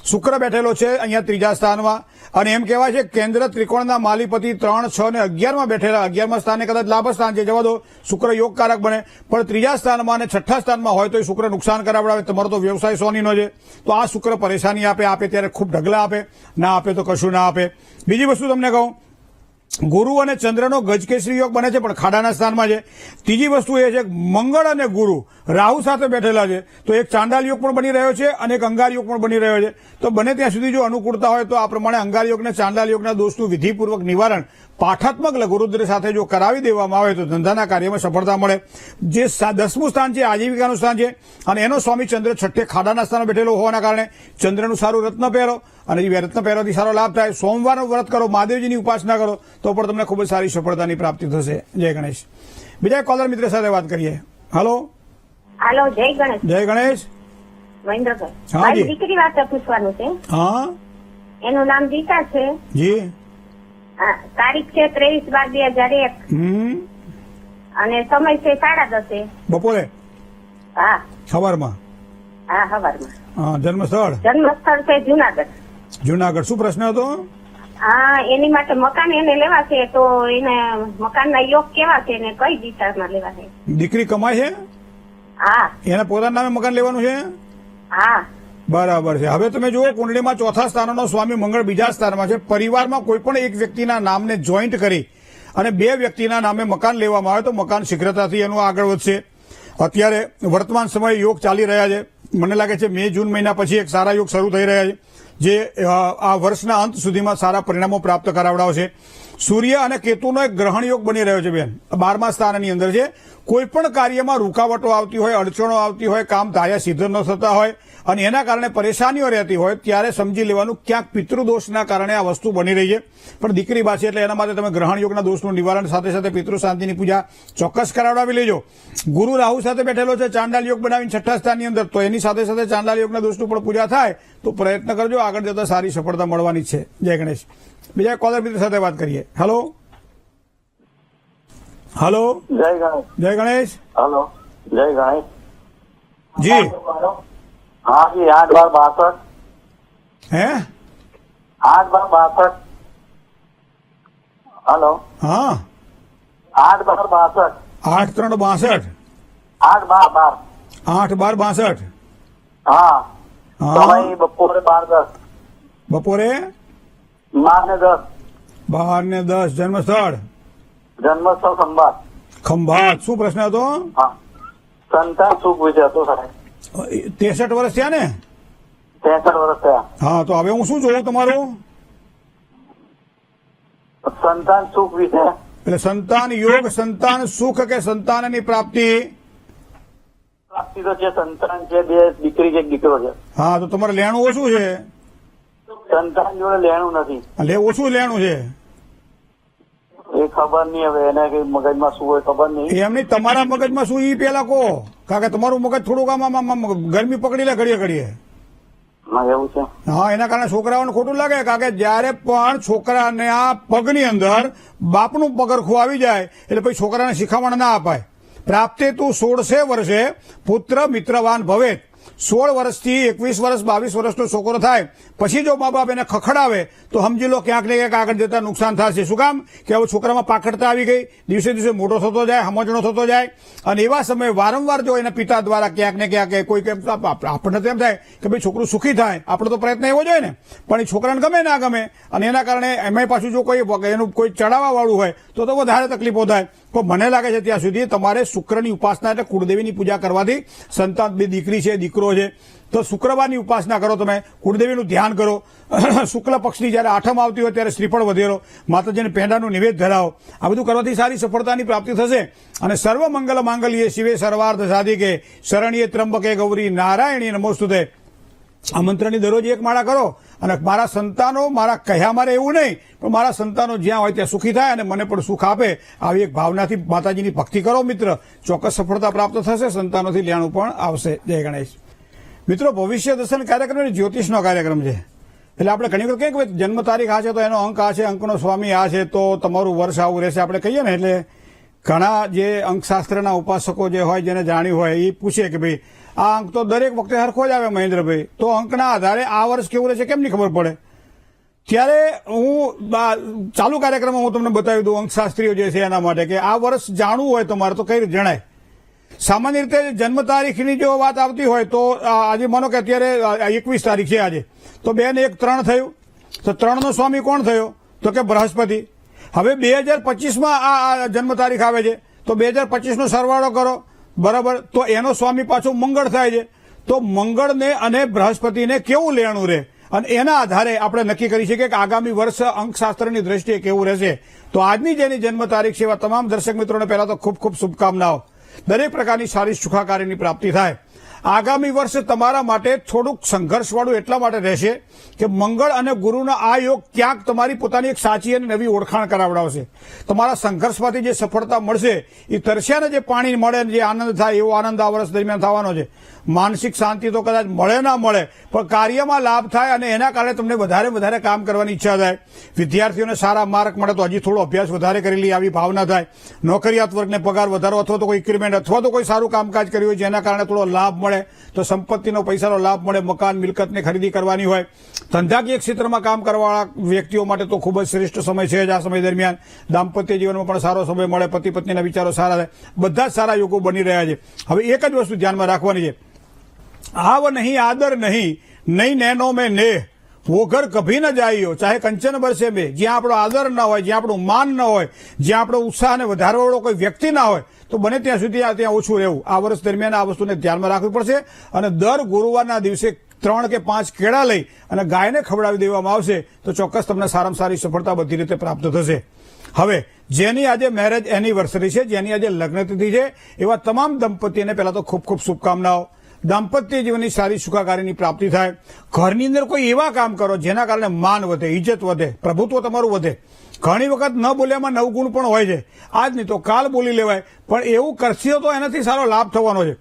શુક્ર બેઠેલો છે અહીંયા 3જા સ્થાનમાં અને એમ કહેવાય છે કેન્દ્ર ત્રિકોણના માલિપતિ 3, 6 અને 11માં બેઠેલા. 11મા સ્થાને કદાચ લાભ સ્થાન છે, જવા દો, શુક્ર યોગકારક બને. પણ 3જા સ્થાનમાં અને 6ઠ્ઠા સ્થાનમાં હોય તો એ શુક્ર નુકસાન કરાવડાવે. તમારો તો વ્યવસાય સોનીનો છે, તો આ શુક્ર પરેશાની આપે ત્યારે ખૂબ ઢગલા આપે, ના આપે તો કશું ના આપે. બીજી વસ્તુ તમને કહું, ગુરુ અને ચંદ્રનો ગજકેસરી યોગ બને છે પણ ખાડાના સ્થાનમાં છે. ત્રીજી વસ્તુ એ છે મંગળ અને ગુરુ રાહુ સાથે બેઠેલા છે, તો એક ચાંડાલ યોગ પણ બની રહ્યો છે અને એક અંગાર યોગ પણ બની રહ્યો છે. તો બને ત્યાં સુધી જો અનુકૂળતા હોય તો આ પ્રમાણે અંગાર યોગ અને ચાંડાલ યોગના દોષનું વિધિપૂર્વક નિવારણ પાઠાત્મક લઘુરુદ્ર સાથે જો કરાવી દેવામાં આવે તો ધંધાના કાર્યમાં સફળતા મળે. જે 10મું સ્થાન છે આજીવિકાનું સ્થાન છે અને એનો સ્વામી ચંદ્ર 6ઠ્ઠે ખાડાના સ્થાને બેઠેલો હોવાના કારણે ચંદ્રનું સારું રત્ન પહેરો અને એ રત્ન પહેરવાથી સારો લાભ થાય. સોમવારનું વ્રત કરો, મહાદેવજીની ઉપાસના કરો તો પણ તમને ખૂબ જ સારી સફળતાની પ્રાપ્તિ થશે. જય ગણેશ. બીજા કોલર મિત્ર સાથે વાત કરીએ. હલો, હાલો, જય ગણેશ. જય ગણેશ. મહેન્દ્રભાઈ, હા, મારી જી. દીકરી વાત પૂછવાનું છે. હા એનું નામ દીકા છે. જી. તારીખ છે 23/12/2001 અને સમય છે 10:30. બપોરે? હા, સવારમાં? હા, સવારમાં. જન્મ સ્થળ? જન્મ સ્થળ છે જુનાગઢ. જુનાગઢ. શું પ્રશ્ન હતો? હા, એની માટે મકાન એને લેવા છે, તો એને મકાનના યોગ કેવા છે ને કઈ દિશામાં લેવા છે? દીકરી કમાય છે? હા. એને પોતાના નામે મકાન લેવાનું છે? હા. બરાબર છે. હવે તમે જુઓ કુંડળીમાં 4થા સ્થાનનો સ્વામી મંગળ બીજા સ્થાનમાં છે. પરિવારમાં કોઈ પણ એક વ્યક્તિના નામને જોઈન્ટ કરી અને 2 વ્યક્તિના નામે મકાન લેવામાં આવે તો મકાન શીઘ્રતાથી એનું આગળ વધશે. અત્યારે વર્તમાન સમય યોગ ચાલી રહ્યા છે. મને લાગે છે મે જૂન મહિના પછી એક સારા યોગ શરૂ થઈ રહ્યા છે જે આ વર્ષના અંત સુધીમાં સારા પરિણામો પ્રાપ્ત કરાવડાવશે. સૂર્ય અને કેતુનો એક ગ્રહણ યોગ બની રહ્યો છે બેન, 12મા સ્થાનની અંદર છે. કોઈ પણ કાર્યમાં રૂકાવટો આવતી હોય, અડચણો આવતી હોય, કામ ધાર્યા સિદ્ધ ન થતા હોય અને એના કારણે પરેશાનીઓ રહેતી હોય ત્યારે સમજી લેવાનું ક્યાંક પિતૃદોષના કારણે આ વસ્તુ બની રહી છે. પણ દીકરી બા છે એટલે એના માટે તમે ગ્રહણ યોગના દોષનું નિવારણ સાથે સાથે પિતૃ શાંતિની પૂજા ચોક્કસ કરાવડાવી લેજો. ગુરુ રાહુ સાથે બેઠેલો છે ચાંડાલ યોગ બનાવીને 6ઠ્ઠા સ્થાનની અંદર, તો એની સાથે સાથે ચાંડાલ યોગના દોષનું પણ પૂજા થાય તો પ્રયત્ન કરજો, આગળ જતા સારી સફળતા મળવાની છે. જય ગણેશ. બીજા કોલર મિત્ર સાથે વાત કરીએ. હેલો હેલો, જય ગણેશ. જય ગણેશ. હલો, જય ગણેશ. જી હા જી, 8/12/62. હે 8/12/62. હલો, હા 8/12/62. 8/3/62. 8/12/12. 8/12/62. હા, હા સમય બપોરે 12:10. બપોરે 12:10. 12:10. જન્મ સ્થળ જન્મસ્થળ ખંભાત. ખંભાત. શું પ્રશ્ન હતો? હા, સંતાન સુખ વિશે હતો સાહેબ. 63 વર્ષ થયા ને? 63 વર્ષ થયા. હા, તો હવે હું શું જોઉં તમારું? સંતાન સુખ વિશે. એટલે સંતાન યોગ, સંતાન સુખ કે સંતાનની પ્રાપ્તિ? પ્રાપ્તિ તો છે, સંતાન છે, 2 દીકરી છે, 1 દીકરો છે. હા, તો તમારે લેણું ઓછું છે? સંતાન જોડે લેણું નથી. એટલે ઓછું લેણું છે એ ખબર નહીં, હવે એને કઈ મગજમાં શું હોય ખબર નહીં. એમ નહીં, તમારા મગજમાં શું ઈ પેલા કહો, કારણ કે તમારું મગજ થોડુંક આમ ગરમી પકડી લે ઘડીએ ઘડીએ. હા, એવું છે. હા, એના કારણે છોકરાઓને ખોટું લાગે, કારણ કે જયારે પણ છોકરાને આ પગની અંદર બાપનું પગરખું આવી જાય એટલે પછી છોકરાને શિખામણ ના અપાય. પ્રાપ્તે તું 16 વર્ષે પુત્ર મિત્રવાન ભવે. 16 વર્ષથી 21 વર્ષ 22 વર્ષનો છોકરો થાય પછી જો મા બાપ એને ખખડાવે તો સમજી લો ક્યાંક ને ક્યાંક આગળ જતા નુકસાન થશે. શું કામ? કે હવે છોકરામાં પાખડતા આવી ગઈ, દિવસે દિવસે મોટો થતો જાય, સમજણો થતો જાય અને એવા સમયે વારંવાર જો એના પિતા દ્વારા ક્યાંક ને ક્યાંક કોઈ આપણને તો એમ થાય કે ભાઈ છોકરું સુખી થાય, આપણો તો પ્રયત્ન એવો જોઈએ ને, પણ એ છોકરાને ગમે ના ગમે અને એના કારણે એમાં પાછું જો કોઈ એનું કોઈ ચડાવવા વાળું હોય તો વધારે તકલીફો થાય. તો મને લાગે છે ત્યાં સુધી તમારે શુક્રની ઉપાસના એટલે કુળદેવીની પૂજા કરવાથી સંતાન, 2 દીકરી છે, દીકરો છે, તો શુક્રવારની ઉપાસના કરો, તમે કુળદેવીનું ધ્યાન કરો. શુક્લ પક્ષની જયારે આઠમ આવતી હોય ત્યારે શ્રીફળ વધેરો, માતાજીને પેંડાનું નિવેદ ધરાવો. આ બધું કરવાથી સારી સફળતાની પ્રાપ્તિ થશે. અને સર્વ મંગલ માંગલ્યે શિવે સર્વાર્થ સાધિકે શરણ્યે ત્રંબકે ગૌરી નારાયણી નમોસ્તુતે. આ મંત્રની દરરોજ 1 માળા કરો અને મારા સંતાનો, મારા કહ્યા મારે એવું નહીં, પણ મારા સંતાનો જ્યાં હોય ત્યાં સુખી થાય અને મને પણ સુખ આપે, આવી એક ભાવનાથી માતાજીની ભક્તિ કરો મિત્ર, ચોક્કસ સફળતા પ્રાપ્ત થશે, સંતાનોથી લેણું પણ આવશે. જય ગણેશ. મિત્રો, ભવિષ્ય દર્શન કાર્યક્રમ એ જ્યોતિષનો કાર્યક્રમ છે. એટલે આપણે ઘણી વખત કહીએ કે જન્મ તારીખ આ છે તો એનો અંક આ છે, અંકનો સ્વામી આ છે તો તમારું વર્ષ આવું રહેશે આપણે કહીએ ને. એટલે ઘણા જે અંકશાસ્ત્રના ઉપાસકો જે હોય, જેને જાણ્યું હોય, એ પૂછે કે ભાઈ આ અંક તો દરેક વખતે હરખો જ આવે મહેન્દ્રભાઈ, તો અંકના આધારે આ વર્ષ કેવું રહેશે કેમ નહીં ખબર પડે? ત્યારે હું ચાલુ કાર્યક્રમમાં હું તમને બતાવી દઉં અંકશાસ્ત્રીઓ જે છે એના માટે કે આ વર્ષ જાણવું હોય તમારે તો કઈ રીતે જણાય. સામાન્ય રીતે જન્મ તારીખની જો વાત આવતી હોય તો આજે માનો કે અત્યારે 21 તારીખ છે આજે, તો 2 ને 1 3 થયું, તો 3નો સ્વામી કોણ થયો? તો કે બૃહસ્પતિ. હવે 2025માં આ જન્મ તારીખ આવે છે તો 2025નો સરવાળો કરો, બરાબર, તો એનો સ્વામી પાછો મંગળ થાય છે. તો મંગળને અને બૃહસ્પતિને કેવું લેણું રહે અને એના આધારે આપણે નક્કી કરી શકીએ કે આગામી વર્ષ અંકશાસ્ત્રની દ્રષ્ટિએ કેવું રહેશે. તો આજની જેની જન્મ તારીખ છે એવા તમામ દર્શક મિત્રોને પહેલા તો ખૂબ ખૂબ શુભકામનાઓ. દરેક પ્રકારની સારી સુખાકારીની પ્રાપ્તિ થાય. આગામી વર્ષ તમારા માટે થોડુંક સંઘર્ષવાળું એટલા માટે રહેશે કે મંગળ અને ગુરુના આ યોગ ક્યાંક તમારી પોતાની એક સાચી અને નવી ઓળખાણ કરાવડાવશે. તમારા સંઘર્ષમાંથી જે સફળતા મળશે એ તરસ્યાને જે પાણી મળે, જે આનંદ થાય એવો આનંદ આ વર્ષ દરમિયાન થવાનો છે. માનસિક શાંતિ તો કદાચ મળે ના મળે, પણ કાર્યમાં લાભ થાય અને એના કારણે તમને વધારે કામ કરવાની ઈચ્છા થાય. વિદ્યાર્થીઓને સારા માર્ક મળે તો હજી થોડો અભ્યાસ વધારે કરી લે આવી ભાવના થાય. નોકરિયાત વર્ગને પગાર વધારો અથવા તો કોઈ ઇન્ક્રીમેન્ટ અથવા તો કોઈ સારું કામકાજ કર્યું હોય જેના કારણે થોડો લાભ મળે, તો સંપત્તિનો પૈસાનો લાભ મળે, મકાન મિલકતને ખરીદી કરવાની હોય. ધંધાકીય ક્ષેત્રમાં કામ કરવાવાળા વ્યક્તિઓ માટે તો ખૂબ જ શ્રેષ્ઠ સમય છે જ આ સમય દરમિયાન. દાંપત્ય જીવનમાં પણ સારો સમય મળે, પતિ પત્નીના વિચારો સારા થાય, બધા જ સારા યોગો બની રહ્યા છે. હવે એક જ વસ્તુ ધ્યાનમાં રાખવાની છે, આવ નહીં આદર નહીં, નહીં નેનો મેં નેહ, वो घर कभी न जाइयो चाहे कंचन बरसे में. જ્યાં આપણો આદર ન હોય, જ્યાં આપણું માન ન હોય, જ્યાં આપણો ઉત્સાહ અને વધારવાળો કોઈ વ્યક્તિ ના હોય, તો બને ત્યાં સુધી ત્યાં ઓછું રહેવું. આ વર્ષ દરમિયાન આ વસ્તુને ધ્યાનમાં રાખવી પડશે અને દર ગુરુવારના દિવસે 3 કે 5 કેળા લઈ અને ગાયને ખવડાવી દેવામાં આવશે તો ચોક્કસ તમને સારામાં સારી સફળતા બધી રીતે પ્રાપ્ત થશે. હવે જેની આજે મેરેજ એનિવર્સરી છે, જેની આજે લગ્નતિથિ છે, એવા તમામ દંપતીને પહેલા તો ખૂબ ખૂબ શુભકામનાઓ. દાંપત્ય જીવનની સારી સુખાકારીની પ્રાપ્તિ થાય. ઘરની અંદર કોઈ એવા કામ કરો જેના કારણે માન વધે, ઇજ્જત વધે, પ્રભુત્વ તમારું વધે. ઘણી વખત ન બોલ્યામાં નવગુણ પણ હોય છે. આજ નહીં તો કાલ બોલી લેવાય, પણ એવું કરશો તો એનાથી સારો લાભ થવાનો છે.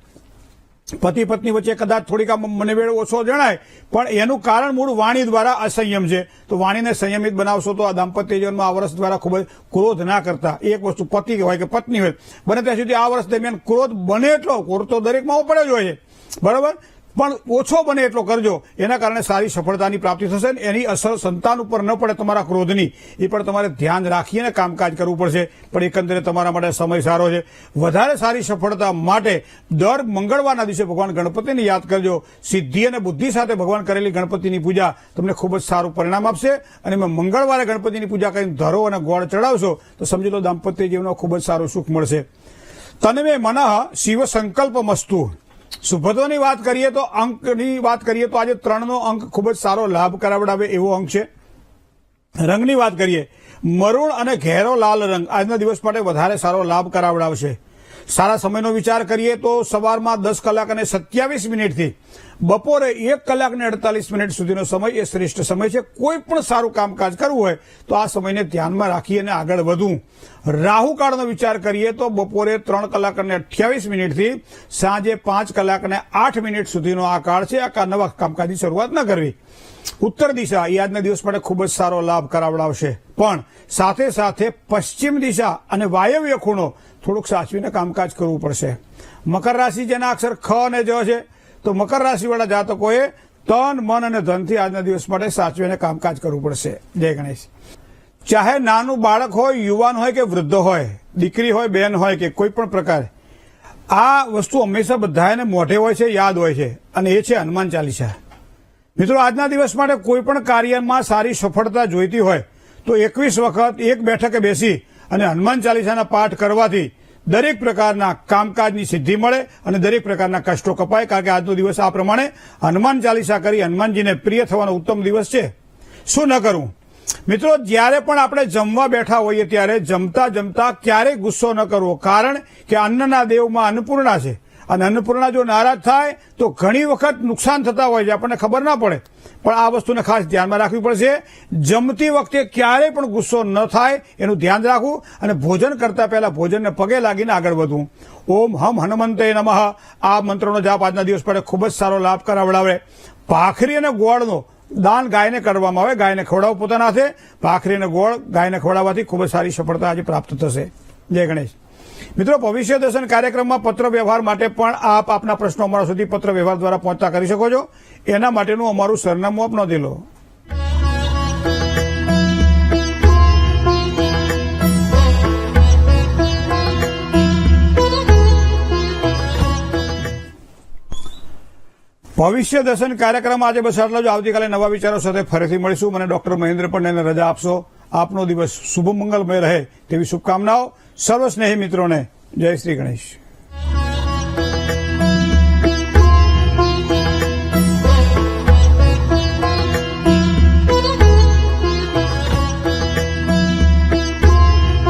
પતિ પત્ની વચ્ચે કદાચ થોડીક મનવેળ ઓછો જણાય, પણ એનું કારણ મૂળ વાણી દ્વારા અસંયમ છે. તો વાણીને સંયમિત બનાવશો તો આ દાંપત્ય જીવનમાં આ વર્ષ દ્વારા ખૂબ જ ક્રોધ ના કરતા. એક વસ્તુ પતિ હોય કે પત્ની હોય, બને ત્યાં સુધી આ વર્ષ દરમિયાન ક્રોધ બને એટલો, ક્રોધ તો દરેકમાં પડે જ હોય છે, બરાબર, પણ ઓછો બને એટલો કરજો. એના કારણે સારી સફળતાની પ્રાપ્તિ થશે. એની અસર સંતાન ઉપર ન પડે તમારા ક્રોધની, એ પણ તમારે ધ્યાન રાખીને કામકાજ કરવું પડશે. પણ એકંદરે તમારા માટે સમય સારો છે. વધારે સારી સફળતા માટે દર મંગળવારના દિવસે ભગવાન ગણપતિને યાદ કરજો. સિદ્ધિ અને બુદ્ધિ સાથે ભગવાન કરેલી ગણપતિની પૂજા તમને ખૂબ જ સારું પરિણામ આપશે. અને મંગળવારે ગણપતિની પૂજા કરીને ધરો અને ગોળ ચડાવશો તો સમજી લો દાંપત્ય જીવનમાં ખૂબ જ સારું સુખ મળશે. તન્મે મનઃ શિવ સંકલ્પ મસ્તુ. શુભત્વની વાત કરીએ તો અંકની વાત કરીએ તો આજે 3નો અંક ખૂબ જ સારો લાભ કરાવડાવે એવો અંક છે. રંગની વાત કરીએ, મરૂણ અને ઘેરો લાલ રંગ આજના દિવસ માટે વધારે સારો લાભ કરાવડાવશે. સારા સમયનો વિચાર કરીએ તો સવારમાં 10 કલાક અને 27 મિનિટથી બપોરે 1 કલાક ને 48 મિનિટ સુધીનો સમય એ શ્રેષ્ઠ સમય છે. કોઈ પણ સારું કામકાજ કરવું હોય તો આ સમયને ધ્યાનમાં રાખી અને આગળ વધવું. રાહુકાળનો વિચાર કરીએ તો બપોરે 3 કલાક અને 28 મિનિટથી સાંજે 5 કલાક અને 8 મિનિટ સુધીનો આ કાળ છે. આ નવા કામકાજની શરૂઆત ન કરવી. ઉત્તર દિશા એ આજના દિવસ માટે ખૂબ જ સારો લાભ કરાવડાવશે. પણ સાથે સાથે પશ્ચિમ દિશા અને વાયવ્ય ખૂણો થોડુંક સાચવીને કામકાજ કરવું પડશે. મકર રાશિ જેના અક્ષર ખ અને જ છે, તો મકર રાશિવાળા જાતકોએ તન, મન અને ધનથી આજના દિવસ માટે સાચવીને કામકાજ કરવું પડશે. જય ગણેશ. ચાહે નાનું બાળક હોય, યુવાન હોય કે વૃદ્ધ હોય, દીકરી હોય, બેન હોય કે કોઈ પણ પ્રકારે, આ વસ્તુ હંમેશા બધાને મોઢે હોય છે, યાદ હોય છે, અને એ છે હનુમાન ચાલીસા. મિત્રો આજના દિવસ માટે કોઈ પણ કાર્યમાં સારી સફળતા જોઈતી હોય તો 21 વખત એક બેઠકે બેસી અને હનુમાન ચાલીસાના પાઠ કરવાથી દરેક પ્રકારના કામકાજની સિદ્ધિ મળે અને દરેક પ્રકારના કષ્ટો કપાય. કારણ કે આજનો દિવસ આ પ્રમાણે હનુમાન ચાલીસા કરી હનુમાનજીને પ્રિય થવાનો ઉત્તમ દિવસ છે. શું ન કરવું મિત્રો, જ્યારે પણ આપણે જમવા બેઠા હોઈએ ત્યારે જમતા જમતા ક્યારેય ગુસ્સો ન કરવો. કારણ કે અન્નના દેવમાં અન્નપૂર્ણા છે, અને અન્નપૂર્ણા જો નારાજ થાય તો ઘણી વખત નુકસાન થતા હોય છે, આપણને ખબર ના પડે. પણ આ વસ્તુને ખાસ ધ્યાનમાં રાખવી પડશે. જમતી વખતે ક્યારેય પણ ગુસ્સો ન થાય એનું ધ્યાન રાખવું, અને ભોજન કરતા પહેલા ભોજનને પગે લાગીને આગળ વધવું. ઓમ હમ હનુમંતે નમઃ આ મંત્રનો જાપ આજના દિવસ માટે ખૂબ જ સારો લાભ કરાવડાવે. ભાખરી અને ગોળનો દાન ગાયને કરવામાં આવે. ગાયને ખવડાવો પોતાના હાથે. ભાખરી અને ગોળ ગાયને ખવડાવવાથી ખૂબ જ સારી સફળતા આજે પ્રાપ્ત થશે. જય ગણેશ. મિત્રો, ભવિષ્ય દર્શન કાર્યક્રમમાં પત્ર વ્યવહાર માટે પણ આપ આપના પ્રશ્નો અમારા સુધી પત્ર વ્યવહાર દ્વારા પહોંચતા કરી શકો છો. એના માટેનું અમારું સરનામું આપ નોંધી લો. ભવિષ્ય દર્શન કાર્યક્રમ આજે બસ આટલો જ. આવતીકાલે નવા વિચારો સાથે ફરીથી મળીશું. મને ડોક્ટર મહેન્દ્ર પંડ્યાને રજા આપશો. આપનો દિવસ શુભ મંગલમય રહે તેવી શુભકામનાઓ સર્વ સ્નેહી મિત્રોને. જય શ્રી ગણેશ.